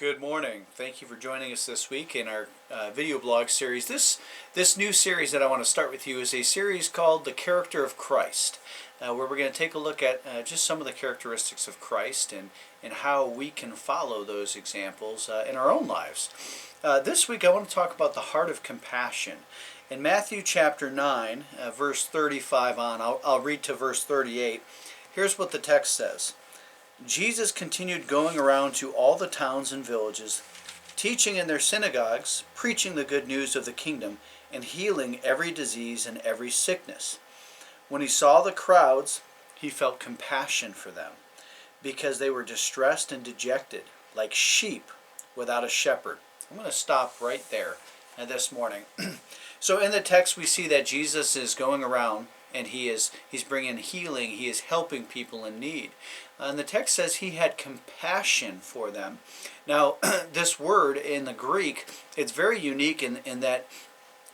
Good morning. Thank you for joining us this week in our video blog series. This new series that I want to start with you is a series called The Character of Christ, where we're going to take a look at just some of the characteristics of Christ and how we can follow those examples in our own lives. This week I want to talk about the heart of compassion. In Matthew chapter 9, verse 35 on, I'll read to verse 38. Here's what the text says. Jesus continued going around to all the towns and villages, teaching in their synagogues, preaching the good news of the kingdom, and healing every disease and every sickness. When he saw the crowds, he felt compassion for them, because they were distressed and dejected, like sheep without a shepherd. I'm going to stop right there this morning. So in the text we see that Jesus is going around and he's bringing healing, he is helping people in need. And the text says he had compassion for them. Now, this word in the Greek, it's very unique in that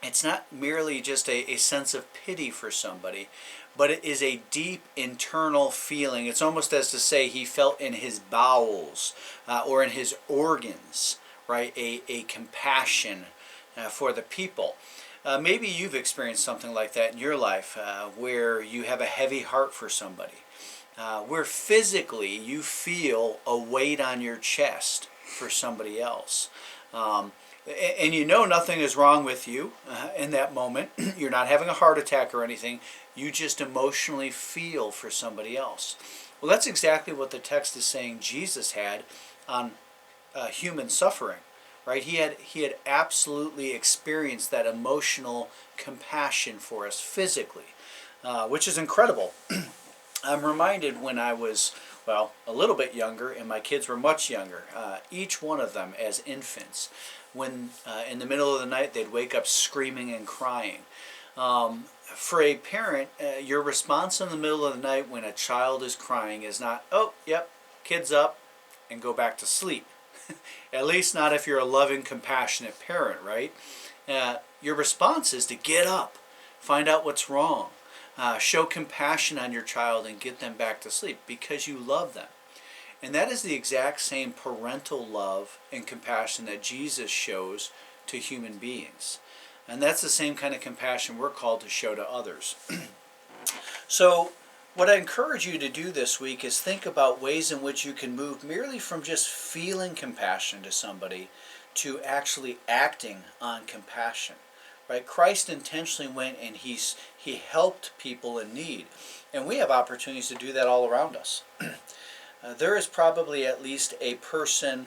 it's not merely just a sense of pity for somebody, but it is a deep internal feeling. It's almost as to say he felt in his bowels or in his organs, right? A compassion for the people. Maybe you've experienced something like that in your life where you have a heavy heart for somebody. Where physically you feel a weight on your chest for somebody else. And you know nothing is wrong with you in that moment. You're not having a heart attack or anything. You just emotionally feel for somebody else. Well, that's exactly what the text is saying Jesus had on human suffering. Right? He had absolutely experienced that emotional compassion for us physically, which is incredible. I'm reminded when I was, a little bit younger, and my kids were much younger, each one of them as infants, when in the middle of the night they'd wake up screaming and crying. For a parent, your response in the middle of the night when a child is crying is not, oh, yep, kid's up, and go back to sleep. At least not if you're a loving, compassionate parent, right? Your response is to get up, find out what's wrong, show compassion on your child and get them back to sleep because you love them. And that is the exact same parental love and compassion that Jesus shows to human beings. And that's the same kind of compassion we're called to show to others. So, what I encourage you to do this week is think about ways in which you can move merely from just feeling compassion to somebody to actually acting on compassion. Right? Christ intentionally went and he helped people in need. And we have opportunities to do that all around us. There is probably at least a person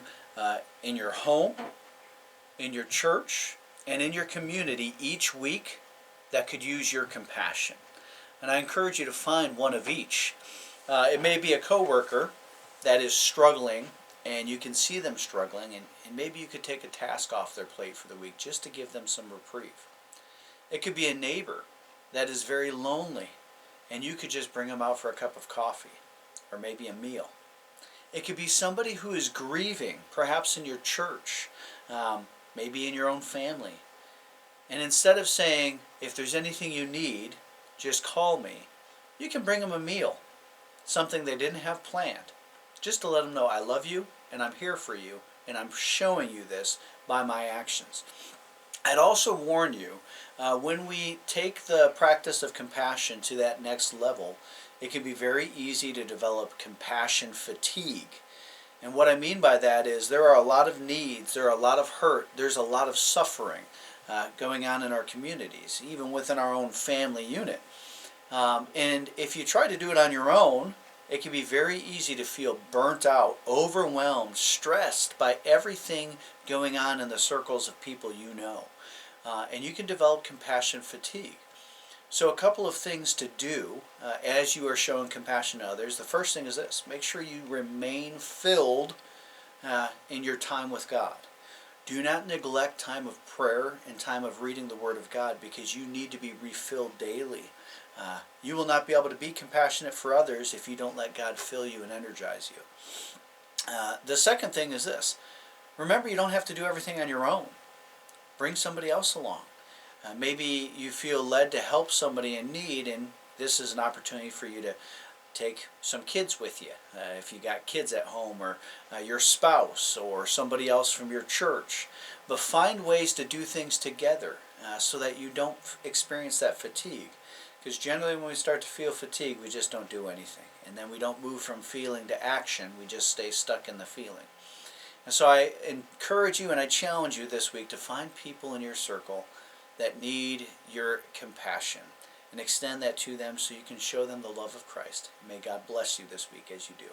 in your home, in your church, and in your community each week that could use your compassion. And I encourage you to find one of each. It may be a coworker that is struggling, and you can see them struggling, and maybe you could take a task off their plate for the week just to give them some reprieve. It could be a neighbor that is very lonely, and you could just bring them out for a cup of coffee, or maybe a meal. It could be somebody who is grieving, perhaps in your church, maybe in your own family. And instead of saying, if there's anything you need, just call me, you can bring them a meal, something they didn't have planned, just to let them know I love you and I'm here for you and I'm showing you this by my actions. I'd also warn you, when we take the practice of compassion to that next level, it can be very easy to develop compassion fatigue. And what I mean by that is there are a lot of needs, there are a lot of hurt, there's a lot of suffering going on in our communities, even within our own family unit. And if you try to do it on your own, it can be very easy to feel burnt out, overwhelmed, stressed by everything going on in the circles of people you know. And you can develop compassion fatigue. So a couple of things to do as you are showing compassion to others. The first thing is this: make sure you remain filled in your time with God. Do not neglect time of prayer and time of reading the Word of God, because you need to be refilled daily. You will not be able to be compassionate for others if you don't let God fill you and energize you. The second thing is this: remember, you don't have to do everything on your own. Bring somebody else along. Maybe you feel led to help somebody in need, and this is an opportunity for you to Take some kids with you, if you got kids at home, or your spouse, or somebody else from your church. But find ways to do things together so that you don't experience that fatigue. Because generally when we start to feel fatigue, we just don't do anything. And then we don't move from feeling to action, we just stay stuck in the feeling. And so I encourage you and I challenge you this week to find people in your circle that need your compassion, and extend that to them so you can show them the love of Christ. May God bless you this week as you do.